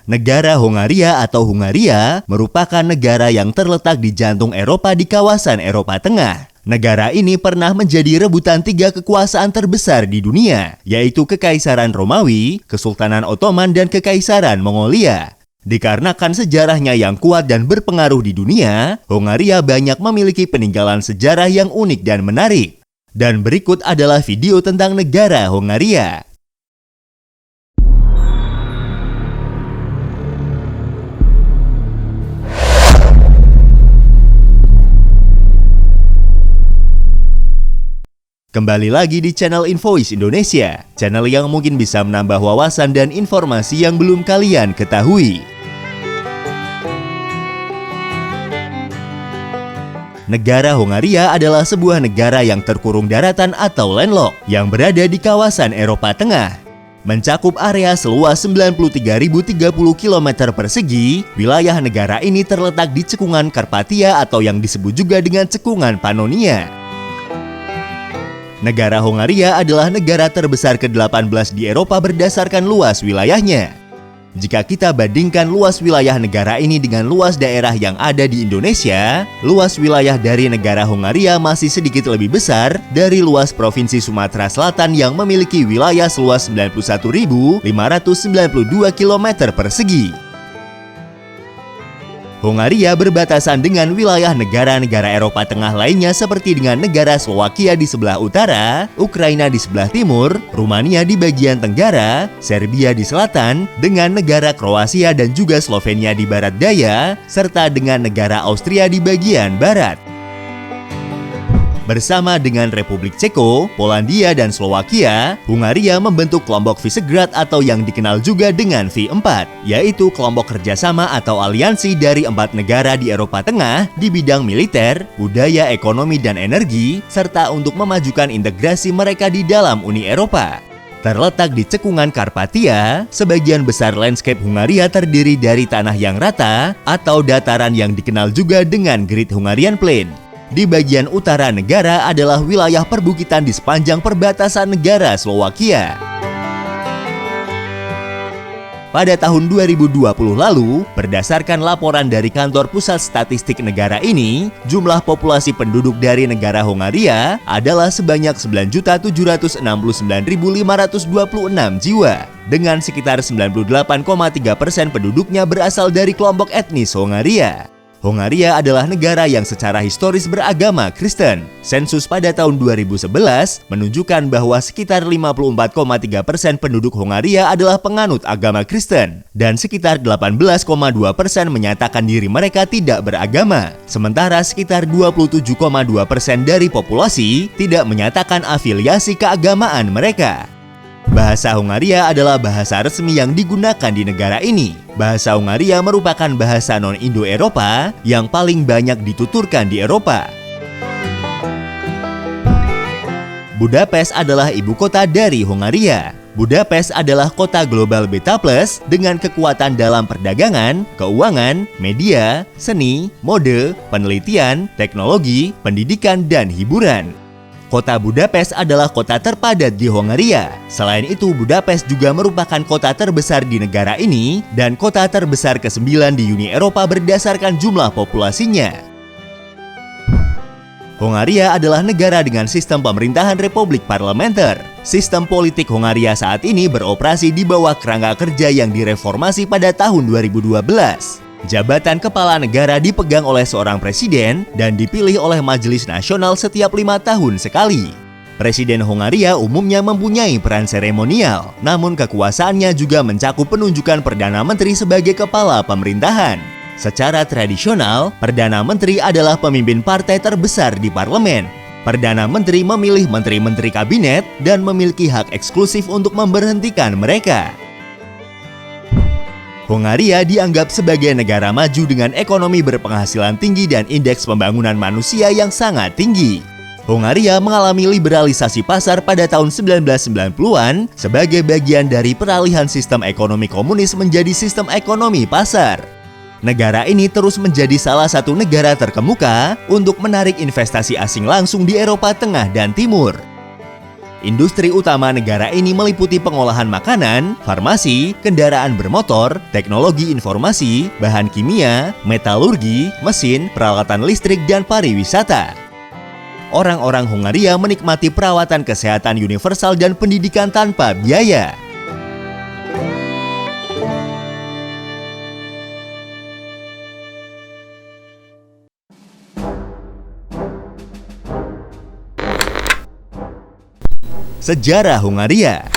Negara Hongaria atau Hungaria merupakan negara yang terletak di jantung Eropa di kawasan Eropa Tengah. Negara ini pernah menjadi rebutan 3 kekuasaan terbesar di dunia, yaitu Kekaisaran Romawi, Kesultanan Ottoman, dan Kekaisaran Mongolia. Dikarenakan sejarahnya yang kuat dan berpengaruh di dunia, Hongaria banyak memiliki peninggalan sejarah yang unik dan menarik. Dan berikut adalah video tentang negara Hongaria. Kembali lagi di channel Invoice Indonesia, channel yang mungkin bisa menambah wawasan dan informasi yang belum kalian ketahui. Negara Hongaria adalah sebuah negara yang terkurung daratan atau landlocked yang berada di kawasan Eropa Tengah. Mencakup area seluas 93.030 km persegi, wilayah negara ini terletak di cekungan Karpatia atau yang disebut juga dengan cekungan Pannonia. Negara Hongaria adalah negara terbesar ke-18 di Eropa berdasarkan luas wilayahnya. Jika kita bandingkan luas wilayah negara ini dengan luas daerah yang ada di Indonesia, luas wilayah dari negara Hongaria masih sedikit lebih besar dari luas Provinsi Sumatera Selatan yang memiliki wilayah seluas 91.592 km persegi. Hongaria berbatasan dengan wilayah negara-negara Eropa Tengah lainnya seperti dengan negara Slowakia di sebelah utara, Ukraina di sebelah timur, Rumania di bagian tenggara, Serbia di selatan, dengan negara Kroasia dan juga Slovenia di barat daya, serta dengan negara Austria di bagian barat. Bersama dengan Republik Ceko, Polandia, dan Slowakia, Hungaria membentuk kelompok Visegrad atau yang dikenal juga dengan V4, yaitu kelompok kerjasama atau aliansi dari 4 negara di Eropa Tengah di bidang militer, budaya, ekonomi, dan energi, serta untuk memajukan integrasi mereka di dalam Uni Eropa. Terletak di cekungan Karpatia, sebagian besar landscape Hungaria terdiri dari tanah yang rata atau dataran yang dikenal juga dengan Great Hungarian Plain. Di bagian utara negara adalah wilayah perbukitan di sepanjang perbatasan negara Slowakia. Pada tahun 2020 lalu, berdasarkan laporan dari Kantor Pusat Statistik negara ini, jumlah populasi penduduk dari negara Hongaria adalah sebanyak 9.769.526 jiwa, dengan sekitar 98,3% penduduknya berasal dari kelompok etnis Hongaria. Hongaria adalah negara yang secara historis beragama Kristen. Sensus pada tahun 2011 menunjukkan bahwa sekitar 54,3% penduduk Hongaria adalah penganut agama Kristen dan sekitar 18,2% menyatakan diri mereka tidak beragama. Sementara sekitar 27,2% dari populasi tidak menyatakan afiliasi keagamaan mereka. Bahasa Hongaria adalah bahasa resmi yang digunakan di negara ini. Bahasa Hongaria merupakan bahasa non-Indo-Eropa yang paling banyak dituturkan di Eropa. Budapest adalah ibu kota dari Hongaria. Budapest adalah kota global Beta Plus dengan kekuatan dalam perdagangan, keuangan, media, seni, mode, penelitian, teknologi, pendidikan, dan hiburan. Kota Budapest adalah kota terpadat di Hongaria. Selain itu, Budapest juga merupakan kota terbesar di negara ini dan kota terbesar ke-9 di Uni Eropa berdasarkan jumlah populasinya. Hongaria adalah negara dengan sistem pemerintahan republik parlementer. Sistem politik Hongaria saat ini beroperasi di bawah kerangka kerja yang direformasi pada tahun 2012. Jabatan kepala negara dipegang oleh seorang presiden dan dipilih oleh Majelis Nasional setiap 5 tahun sekali. Presiden Hongaria umumnya mempunyai peran seremonial, namun kekuasaannya juga mencakup penunjukan Perdana Menteri sebagai kepala pemerintahan. Secara tradisional, Perdana Menteri adalah pemimpin partai terbesar di parlemen. Perdana Menteri memilih menteri-menteri kabinet dan memiliki hak eksklusif untuk memberhentikan mereka. Hongaria dianggap sebagai negara maju dengan ekonomi berpenghasilan tinggi dan indeks pembangunan manusia yang sangat tinggi. Hongaria mengalami liberalisasi pasar pada tahun 1990-an sebagai bagian dari peralihan sistem ekonomi komunis menjadi sistem ekonomi pasar. Negara ini terus menjadi salah satu negara terkemuka untuk menarik investasi asing langsung di Eropa Tengah dan Timur. Industri utama negara ini meliputi pengolahan makanan, farmasi, kendaraan bermotor, teknologi informasi, bahan kimia, metalurgi, mesin, peralatan listrik, dan pariwisata. Orang-orang Hongaria menikmati perawatan kesehatan universal dan pendidikan tanpa biaya. Sejarah Hongaria.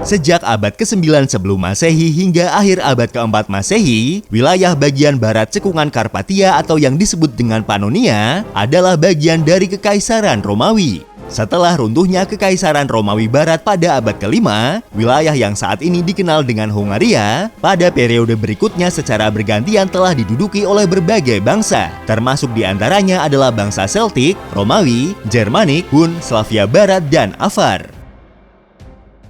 Sejak abad ke-9 sebelum Masehi hingga akhir abad ke-4 Masehi, wilayah bagian barat cekungan Karpatia atau yang disebut dengan Pannonia adalah bagian dari Kekaisaran Romawi. Setelah runtuhnya Kekaisaran Romawi Barat pada abad ke-5, wilayah yang saat ini dikenal dengan Hongaria, pada periode berikutnya secara bergantian telah diduduki oleh berbagai bangsa, termasuk diantaranya adalah bangsa Celtic, Romawi, Germanik, Hun, Slavia Barat, dan Avar.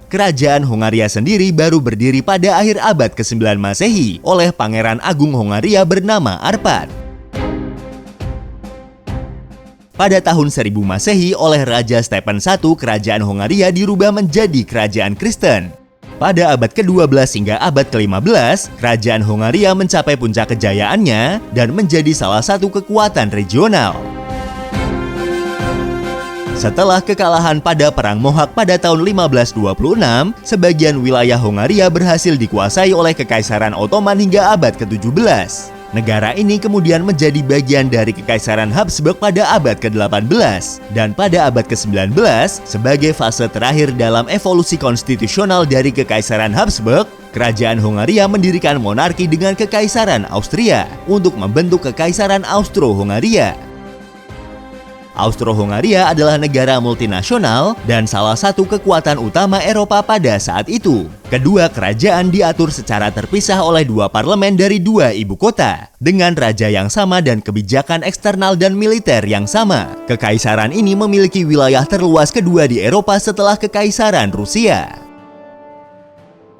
Kerajaan Hongaria sendiri baru berdiri pada akhir abad ke-9 Masehi oleh Pangeran Agung Hongaria bernama Arpad. Pada tahun 1000 Masehi oleh Raja Stephen I, kerajaan Hongaria dirubah menjadi kerajaan Kristen. Pada abad ke-12 hingga abad ke-15, kerajaan Hongaria mencapai puncak kejayaannya dan menjadi salah satu kekuatan regional. Setelah kekalahan pada Perang Mohawk pada tahun 1526, sebagian wilayah Hongaria berhasil dikuasai oleh Kekaisaran Ottoman hingga abad ke-17. Negara ini kemudian menjadi bagian dari Kekaisaran Habsburg pada abad ke-18 dan pada abad ke-19 sebagai fase terakhir dalam evolusi konstitusional dari Kekaisaran Habsburg, kerajaan Hongaria mendirikan monarki dengan Kekaisaran Austria untuk membentuk Kekaisaran Austro-Hongaria. Austro-Hongaria adalah negara multinasional dan salah satu kekuatan utama Eropa pada saat itu. Kedua kerajaan diatur secara terpisah oleh dua parlemen dari dua ibu kota, dengan raja yang sama dan kebijakan eksternal dan militer yang sama. Kekaisaran ini memiliki wilayah terluas kedua di Eropa setelah Kekaisaran Rusia.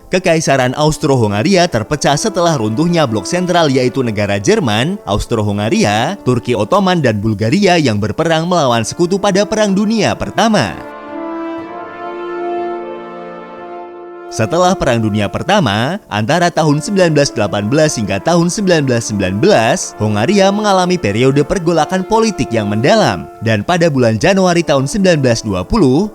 Kekaisaran Austro-Hongaria terpecah setelah runtuhnya blok sentral yaitu negara Jerman, Austro-Hongaria, Turki Ottoman, dan Bulgaria yang berperang melawan sekutu pada Perang Dunia Pertama. Setelah Perang Dunia Pertama, antara tahun 1918 hingga tahun 1919, Hongaria mengalami periode pergolakan politik yang mendalam. Dan pada bulan Januari tahun 1920,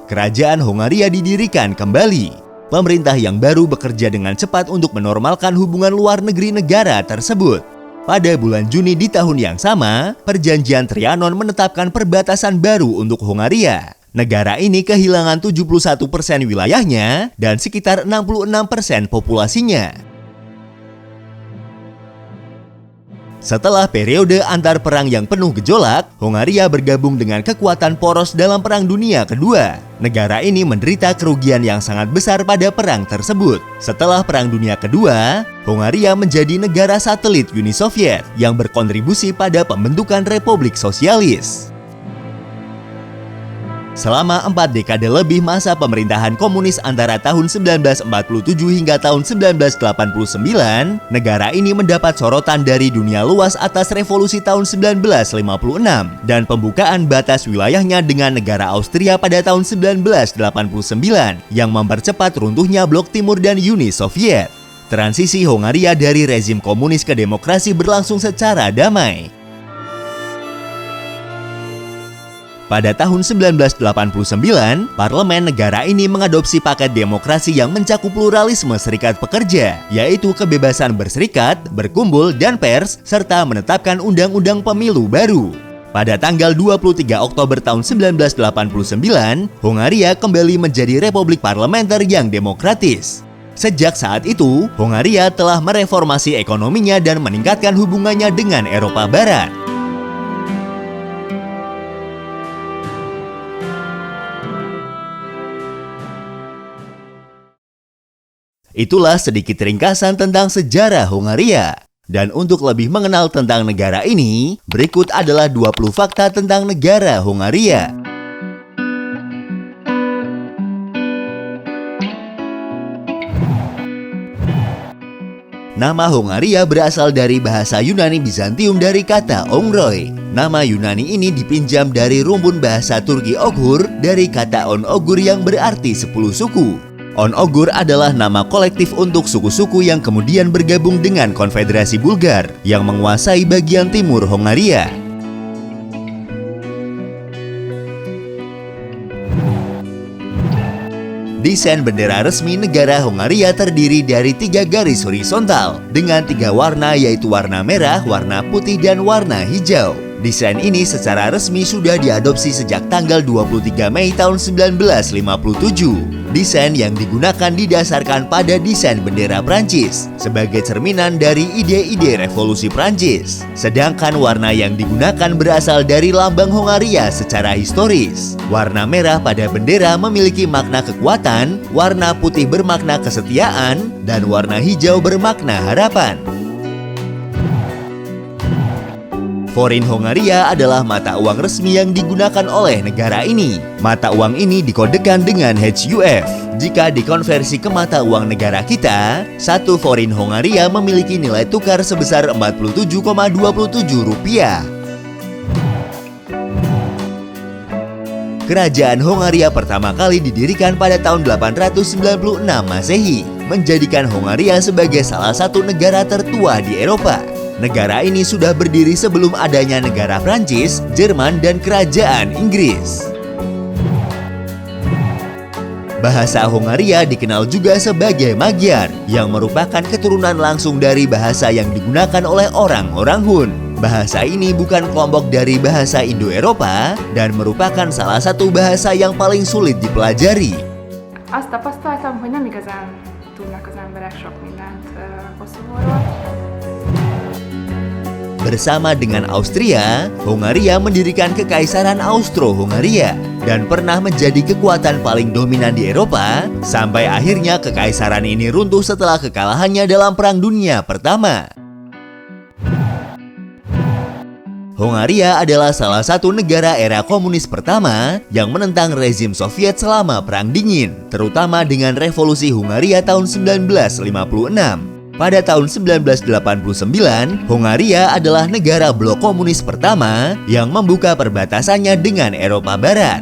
kerajaan Hongaria didirikan kembali. Pemerintah yang baru bekerja dengan cepat untuk menormalkan hubungan luar negeri negara tersebut. Pada bulan Juni di tahun yang sama, Perjanjian Trianon menetapkan perbatasan baru untuk Hongaria. Negara ini kehilangan 71% wilayahnya dan sekitar 66% populasinya. Setelah periode antar perang yang penuh gejolak, Hongaria bergabung dengan kekuatan poros dalam Perang Dunia Kedua. Negara ini menderita kerugian yang sangat besar pada perang tersebut. Setelah Perang Dunia Kedua, Hongaria menjadi negara satelit Uni Soviet yang berkontribusi pada pembentukan Republik Sosialis. Selama 4 dekade lebih masa pemerintahan komunis antara tahun 1947 hingga tahun 1989, negara ini mendapat sorotan dari dunia luas atas revolusi tahun 1956 dan pembukaan batas wilayahnya dengan negara Austria pada tahun 1989 yang mempercepat runtuhnya blok timur dan Uni Soviet. Transisi Hongaria dari rezim komunis ke demokrasi berlangsung secara damai. Pada tahun 1989, parlemen negara ini mengadopsi paket demokrasi yang mencakup pluralisme serikat pekerja, yaitu kebebasan berserikat, berkumpul, dan pers, serta menetapkan undang-undang pemilu baru. Pada tanggal 23 Oktober tahun 1989, Hongaria kembali menjadi republik parlementer yang demokratis. Sejak saat itu, Hongaria telah mereformasi ekonominya dan meningkatkan hubungannya dengan Eropa Barat. Itulah sedikit ringkasan tentang sejarah Hongaria. Dan untuk lebih mengenal tentang negara ini, berikut adalah 20 fakta tentang negara Hongaria. Nama Hongaria berasal dari bahasa Yunani Bizantium dari kata Ongroi. Nama Yunani ini dipinjam dari rumpun bahasa Turki Oghur dari kata On Oghur yang berarti 10 suku. On Oghur adalah nama kolektif untuk suku-suku yang kemudian bergabung dengan Konfederasi Bulgar yang menguasai bagian timur Hongaria. Desain bendera resmi negara Hongaria terdiri dari 3 garis horizontal dengan 3 warna, yaitu warna merah, warna putih, dan warna hijau. Desain ini secara resmi sudah diadopsi sejak tanggal 23 Mei tahun 1957. Desain yang digunakan didasarkan pada desain bendera Prancis sebagai cerminan dari ide-ide revolusi Prancis. Sedangkan warna yang digunakan berasal dari lambang Hongaria secara historis. Warna merah pada bendera memiliki makna kekuatan, warna putih bermakna kesetiaan, dan warna hijau bermakna harapan. Forint Hongaria adalah mata uang resmi yang digunakan oleh negara ini. Mata uang ini dikodekan dengan HUF. Jika dikonversi ke mata uang negara kita, 1 forint Hongaria memiliki nilai tukar sebesar 47,27 rupiah. Kerajaan Hongaria pertama kali didirikan pada tahun 896 Masehi, menjadikan Hongaria sebagai salah satu negara tertua di Eropa. Negara ini sudah berdiri sebelum adanya negara Prancis, Jerman, dan Kerajaan Inggris. Bahasa Hongaria dikenal juga sebagai Magyar, yang merupakan keturunan langsung dari bahasa yang digunakan oleh orang-orang Hun. Bahasa ini bukan kelompok dari bahasa Indo-Eropa dan merupakan salah satu bahasa yang paling sulit dipelajari. Azt tapasztaltam, hogy nem igazán tudnak az emberek sok mindent Koszovóról. Bersama dengan Austria, Hongaria mendirikan Kekaisaran Austro-Hongaria dan pernah menjadi kekuatan paling dominan di Eropa sampai akhirnya kekaisaran ini runtuh setelah kekalahannya dalam Perang Dunia Pertama. Hongaria adalah salah satu negara era komunis pertama yang menentang rezim Soviet selama Perang Dingin, terutama dengan Revolusi Hongaria tahun 1956. Pada tahun 1989, Hongaria adalah negara blok komunis pertama yang membuka perbatasannya dengan Eropa Barat.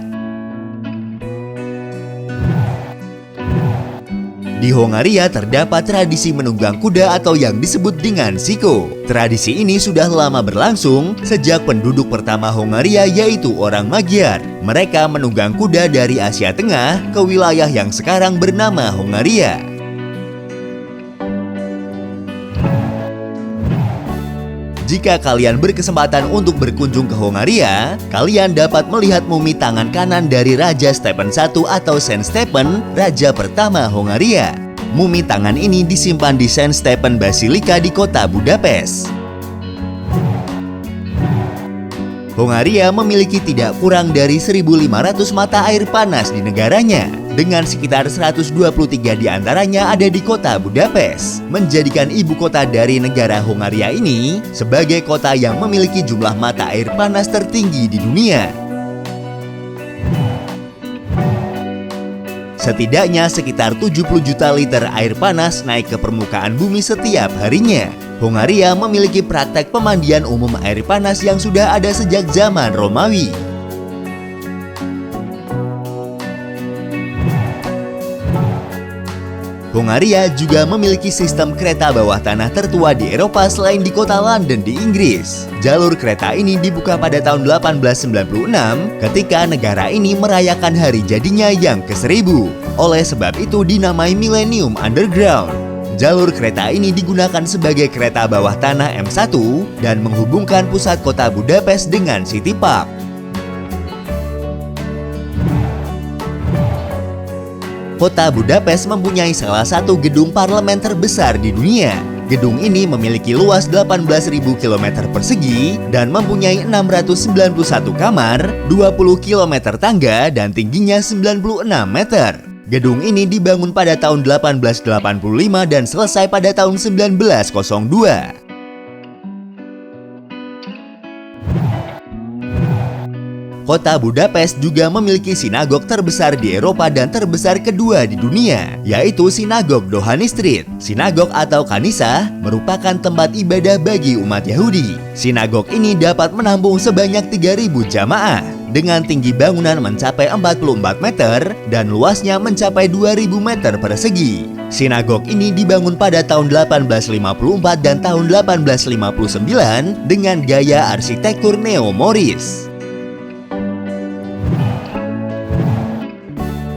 Di Hongaria terdapat tradisi menunggang kuda atau yang disebut dengan siko. Tradisi ini sudah lama berlangsung sejak penduduk pertama Hongaria yaitu orang Magyar. Mereka menunggang kuda dari Asia Tengah ke wilayah yang sekarang bernama Hongaria. Jika kalian berkesempatan untuk berkunjung ke Hongaria, kalian dapat melihat mumi tangan kanan dari Raja Stephen I atau Saint Stephen, Raja pertama Hongaria. Mumi tangan ini disimpan di Saint Stephen Basilica di kota Budapest. Hongaria memiliki tidak kurang dari 1.500 mata air panas di negaranya, dengan sekitar 123 diantaranya ada di kota Budapest, menjadikan ibu kota dari negara Hongaria ini sebagai kota yang memiliki jumlah mata air panas tertinggi di dunia. Setidaknya sekitar 70 juta liter air panas naik ke permukaan bumi setiap harinya. Hongaria memiliki praktek pemandian umum air panas yang sudah ada sejak zaman Romawi. Hongaria juga memiliki sistem kereta bawah tanah tertua di Eropa selain di kota London di Inggris. Jalur kereta ini dibuka pada tahun 1896 ketika negara ini merayakan hari jadinya yang ke-1000. Oleh sebab itu dinamai Millennium Underground. Jalur kereta ini digunakan sebagai kereta bawah tanah M1 dan menghubungkan pusat kota Budapest dengan City Park. Kota Budapest mempunyai salah satu gedung parlemen terbesar di dunia. Gedung ini memiliki luas 18.000 km persegi dan mempunyai 691 kamar, 20 km tangga, dan tingginya 96 meter. Gedung ini dibangun pada tahun 1885 dan selesai pada tahun 1902. Kota Budapest juga memiliki sinagog terbesar di Eropa dan terbesar kedua di dunia, yaitu Sinagog Dohany Street. Sinagog atau kanisa merupakan tempat ibadah bagi umat Yahudi. Sinagog ini dapat menampung sebanyak 3.000 jamaah, dengan tinggi bangunan mencapai 44 meter dan luasnya mencapai 2.000 meter persegi. Sinagog ini dibangun pada tahun 1854 dan tahun 1859 dengan gaya arsitektur neo-Moris.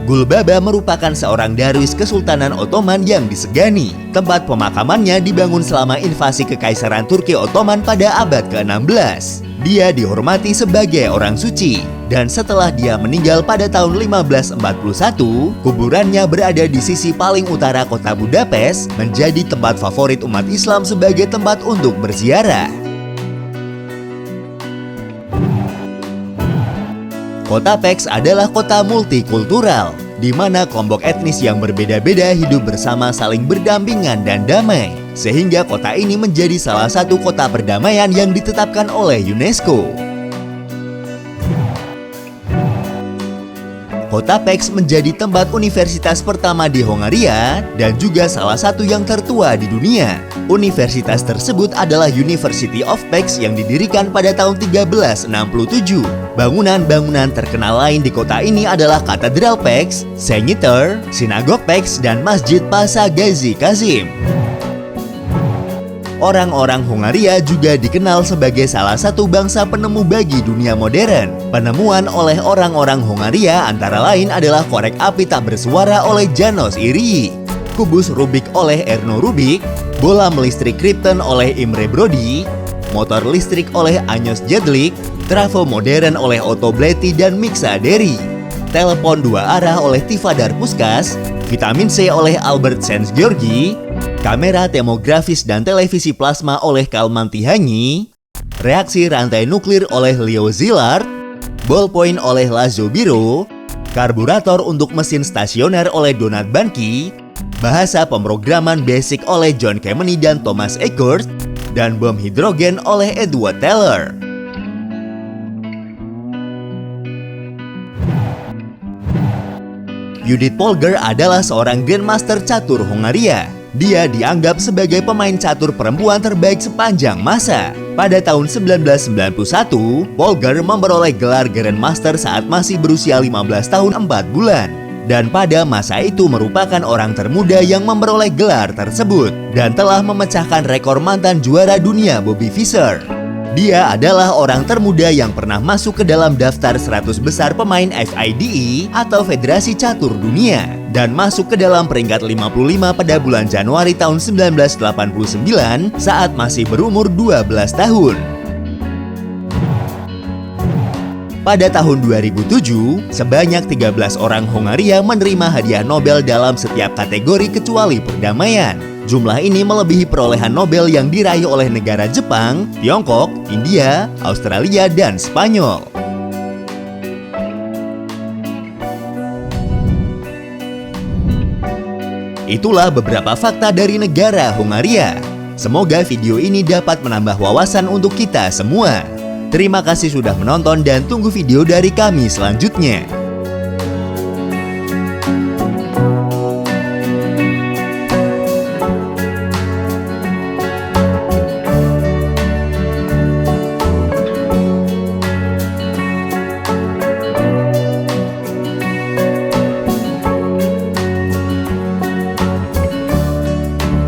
Gulbaba merupakan seorang darwis Kesultanan Ottoman yang disegani. Tempat pemakamannya dibangun selama invasi Kekaisaran Turki Ottoman pada abad ke-16. Dia dihormati sebagai orang suci, dan setelah dia meninggal pada tahun 1541, kuburannya berada di sisi paling utara kota Budapest, menjadi tempat favorit umat Islam sebagai tempat untuk berziarah. Kota Pécs adalah kota multikultural, di mana kelompok etnis yang berbeda-beda hidup bersama saling berdampingan dan damai, sehingga kota ini menjadi salah satu kota perdamaian yang ditetapkan oleh UNESCO. Kota Pécs menjadi tempat universitas pertama di Hongaria dan juga salah satu yang tertua di dunia. Universitas tersebut adalah University of Pécs yang didirikan pada tahun 1367. Bangunan-bangunan terkenal lain di kota ini adalah Katedral Pécs, Senyitter, Sinagog Pécs, dan Masjid Pasa Gazi Kazim. Orang-orang Hongaria juga dikenal sebagai salah satu bangsa penemu bagi dunia modern. Penemuan oleh orang-orang Hongaria antara lain adalah korek api tak bersuara oleh János Iri, kubus Rubik oleh Erno Rubik, bolam listrik Krypton oleh Imre Brody, motor listrik oleh Ányos Jedlik, trafo modern oleh Otto Bléty dan Miksa Deri, telepon dua arah oleh Tivadar Puskas, vitamin C oleh Albert Szent-Györgyi, kamera demografis dan televisi plasma oleh Kalman Tihanyi, reaksi rantai nuklir oleh Leo Szilard, ballpoint oleh László Bíró, karburator untuk mesin stasioner oleh Donát Bánki, bahasa pemrograman basic oleh John Kemeny dan Thomas Eckert, dan bom hidrogen oleh Edward Teller. Judith Polgar adalah seorang grandmaster catur Hongaria. Dia dianggap sebagai pemain catur perempuan terbaik sepanjang masa. Pada tahun 1991, Polgar memperoleh gelar Grandmaster saat masih berusia 15 tahun 4 bulan. Dan pada masa itu merupakan orang termuda yang memperoleh gelar tersebut dan telah memecahkan rekor mantan juara dunia Bobby Fischer. Dia adalah orang termuda yang pernah masuk ke dalam daftar 100 besar pemain FIDE atau Federasi Catur Dunia dan masuk ke dalam peringkat 55 pada bulan Januari tahun 1989 saat masih berumur 12 tahun. Pada tahun 2007, sebanyak 13 orang Hongaria menerima hadiah Nobel dalam setiap kategori kecuali perdamaian. Jumlah ini melebihi perolehan Nobel yang diraih oleh negara Jepang, Tiongkok, India, Australia, dan Spanyol. Itulah beberapa fakta dari negara Hongaria. Semoga video ini dapat menambah wawasan untuk kita semua. Terima kasih sudah menonton dan tunggu video dari kami selanjutnya.